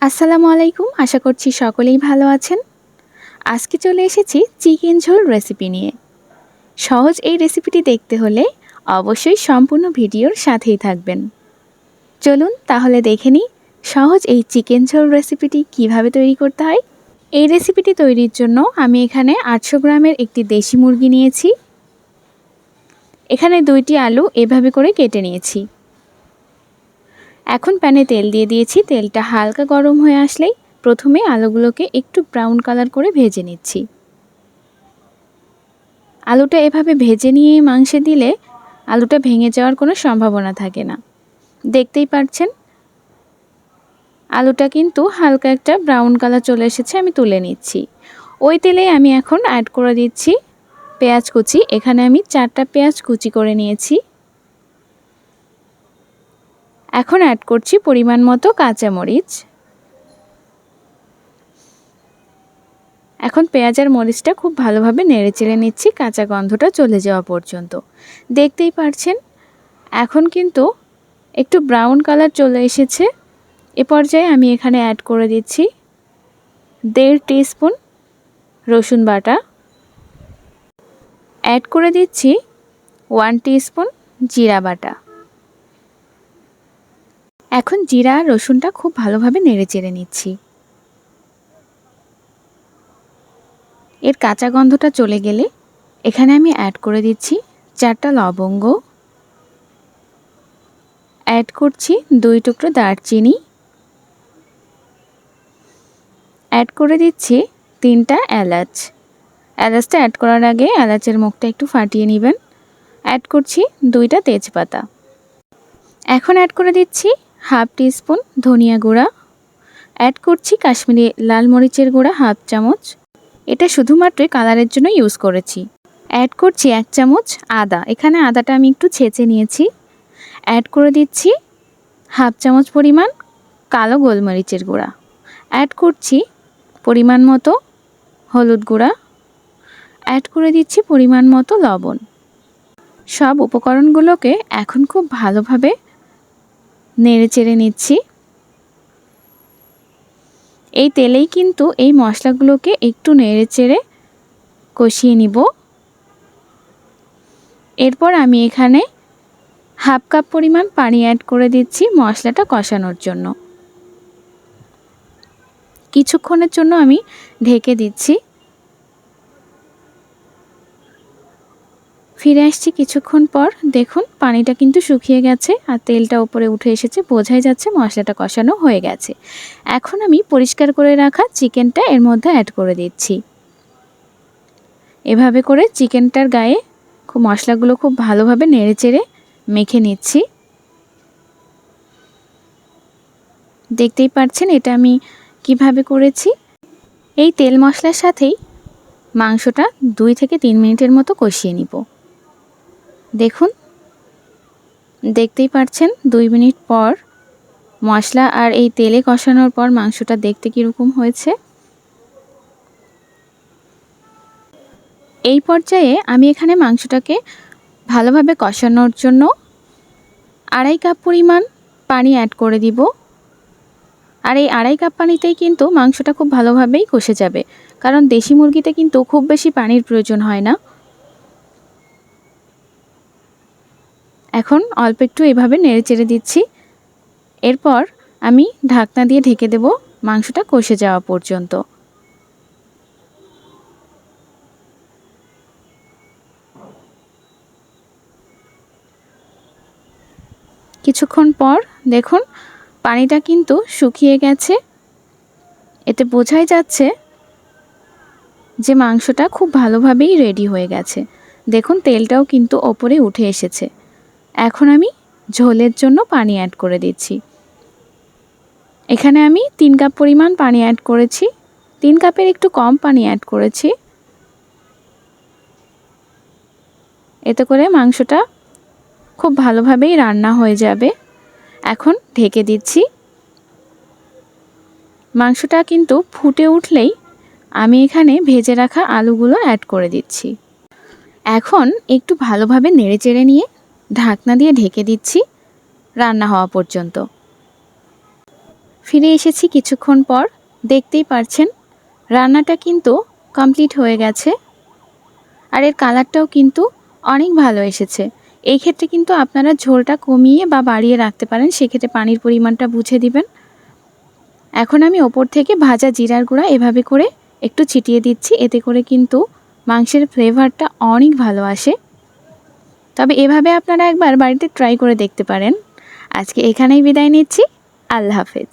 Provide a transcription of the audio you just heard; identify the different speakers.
Speaker 1: আসসালামু আলাইকুম, আশা করছি সকলেই ভালো আছেন। আজকে চলে এসেছি চিকেন ঝোল রেসিপি নিয়ে। সহজ এই রেসিপিটি দেখতে হলে অবশ্যই সম্পূর্ণ ভিডিওর সাথেই থাকবেন। চলুন তাহলে দেখে নিই সহজ এই চিকেন ঝোল রেসিপিটি কিভাবে তৈরি করতে হয়। এই রেসিপিটি তৈরির জন্য আমি এখানে 800 গ্রামের একটি দেশি মুরগি নিয়েছি। এখানে 2টি আলু এভাবে করে কেটে নিয়েছি। এখন প্যানে তেল দিয়ে দিয়েছি। তেলটা হালকা গরম হয়ে আসলেই প্রথমে আলুগুলোকে একটু ব্রাউন কালার করে ভেজে নিচ্ছি। আলুটা এভাবে ভেজে নিয়ে মাংসে দিলে আলুটা ভেঙে যাওয়ার কোনো সম্ভাবনা থাকে না। দেখতেই পাচ্ছেন আলুটা কিন্তু হালকা একটা ব্রাউন কালার চলে এসেছে, আমি তুলে নিচ্ছি। ওই তেলে আমি এখন অ্যাড করে দিচ্ছি পেঁয়াজ কুচি। এখানে আমি 4টা পেঁয়াজ কুচি করে নিয়েছি। এখন অ্যাড করছি পরিমাণ মতো কাঁচামরিচ। এখন পেঁয়াজ আর মরিচটা খুব ভালোভাবে নেড়েচেড়ে নিচ্ছি কাঁচা গন্ধটা চলে যাওয়া পর্যন্ত। দেখতেই পাচ্ছেন এখন কিন্তু একটু ব্রাউন কালার চলে এসেছে। এ পর্যায়ে আমি এখানে অ্যাড করে দিচ্ছি 1.5 টিস্পুন রসুন বাটা, অ্যাড করে দিচ্ছি 1 টিস্পুন জিরা বাটা। এখন জিরা আর রসুনটা খুব ভালোভাবে নেড়েচেড়ে নিচ্ছি। এর কাঁচা গন্ধটা চলে গেলে এখানে আমি অ্যাড করে দিচ্ছি 4টা লবঙ্গ, অ্যাড করছি 2 টুকরো দারচিনি, অ্যাড করে দিচ্ছি 3টা এলাচ। এলাচটা অ্যাড করার আগে এলাচের মুখটা একটু ফাটিয়ে নেবেন। অ্যাড করছি 2টা তেজপাতা। এখন অ্যাড করে দিচ্ছি 1/2 টিস্পুন ধনিয়া গুঁড়া, অ্যাড করছি কাশ্মীরি লাল মরিচের গুঁড়া 1/2 চামচ। এটা শুধুমাত্রই কালারের জন্য ইউজ করেছি। অ্যাড করছি 1 চামচ আদা। এখানে আদাটা আমি একটু ছেঁচে নিয়েছি। অ্যাড করে দিচ্ছি 1/2 চামচ পরিমাণ কালো গোলমরিচের গুঁড়া। অ্যাড করছি পরিমাণ মতো হলুদ গুঁড়া, অ্যাড করে দিচ্ছি পরিমাণ মতো লবণ। সব উপকরণগুলোকে এখন খুব ভালোভাবে নেড়েচেড়ে নিচ্ছি। এই তেলেই কিন্তু এই মশলাগুলোকে একটু নেড়েচেড়ে কষিয়ে নিব। এরপর আমি এখানে 1/2 কাপ পরিমাণ পানি অ্যাড করে দিচ্ছি মশলাটা কষানোর জন্য। কিছুক্ষণের জন্য আমি ঢেকে দিচ্ছি। ফিরে আসছি কিছুক্ষণ পর। দেখুন পানিটা কিন্তু শুকিয়ে গেছে আর তেলটা উপরে উঠে এসেছে, বোঝাই যাচ্ছে মশলাটা কষানো হয়ে গেছে। এখন আমি পরিষ্কার করে রাখা চিকেনটা এর মধ্যে অ্যাড করে দিচ্ছি। এভাবে করে চিকেনটার গায়ে মশলাগুলো খুব ভালোভাবে নেড়েচেড়ে মেখে নিচ্ছি। দেখতেই পাচ্ছেন এটা আমি কিভাবে করেছি। এই তেল মশলার সাথেই মাংসটা 2 থেকে 3 মিনিটের মতো কষিয়ে নিব। দেখুন দেখতেই পাচ্ছেন 2 মিনিট পর মশলা আর এই তেলে কষানোর পর মাংসটা দেখতে কীরকম হয়েছে। এই পর্যায়ে আমি এখানে মাংসটাকে ভালোভাবে কষানোর জন্য 2.5 কাপ পরিমাণ পানি অ্যাড করে দিব। আর এই 2.5 কাপ পানিতেই কিন্তু মাংসটা খুব ভালোভাবেই কষে যাবে, কারণ দেশি মুরগিতে কিন্তু খুব বেশি পানির প্রয়োজন হয় না। এখন অল্প একটু এভাবে নেড়েচেড়ে দিচ্ছি। এরপর আমি ঢাকনা দিয়ে ঢেকে দেব মাংসটা কষে যাওয়া পর্যন্ত। কিছুক্ষণ পর দেখুন পানিটা কিন্তু শুকিয়ে গেছে। এতে বোঝাই যাচ্ছে যে মাংসটা খুব ভালোভাবেই রেডি হয়ে গেছে। দেখুন তেলটাও কিন্তু ওপরে উঠে এসেছে। এখন আমি ঝোলের জন্য পানি অ্যাড করে দিচ্ছি। এখানে আমি 3 কাপ পরিমাণ পানি অ্যাড করেছি। 3 কাপের একটু কম পানি অ্যাড করেছি। এতে করে মাংসটা খুব ভালোভাবেই রান্না হয়ে যাবে। এখন ঢেকে দিচ্ছি। মাংসটা কিন্তু ফুটে উঠলেই আমি এখানে ভেজে রাখা আলুগুলো অ্যাড করে দিচ্ছি। এখন একটু ভালোভাবে নেড়েচেড়ে নিয়ে ঢাকনা দিয়ে ঢেকে দিচ্ছি রান্না হওয়া পর্যন্ত। ফিরে এসেছি কিছুক্ষণ পর। দেখতেই পারছেন রান্নাটা কিন্তু কমপ্লিট হয়ে গেছে, আর এর কালারটাও কিন্তু অনেক ভালো এসেছে। এই ক্ষেত্রে কিন্তু আপনারা ঝোলটা কমিয়ে বা বাড়িয়ে রাখতে পারেন, সেক্ষেত্রে পানির পরিমাণটা বুঝে দিবেন। এখন আমি ওপর থেকে ভাজা জিরার গুঁড়া এভাবে করে একটু ছিটিয়ে দিচ্ছি, এতে করে কিন্তু মাংসের ফ্লেভারটা অনেক ভালো আসে। তবে এভাবে আপনারা একবার বাড়িতে ট্রাই করে দেখতে পারেন। আজকে এখানেই বিদায় নিচ্ছি। আল্লাহ হাফেজ।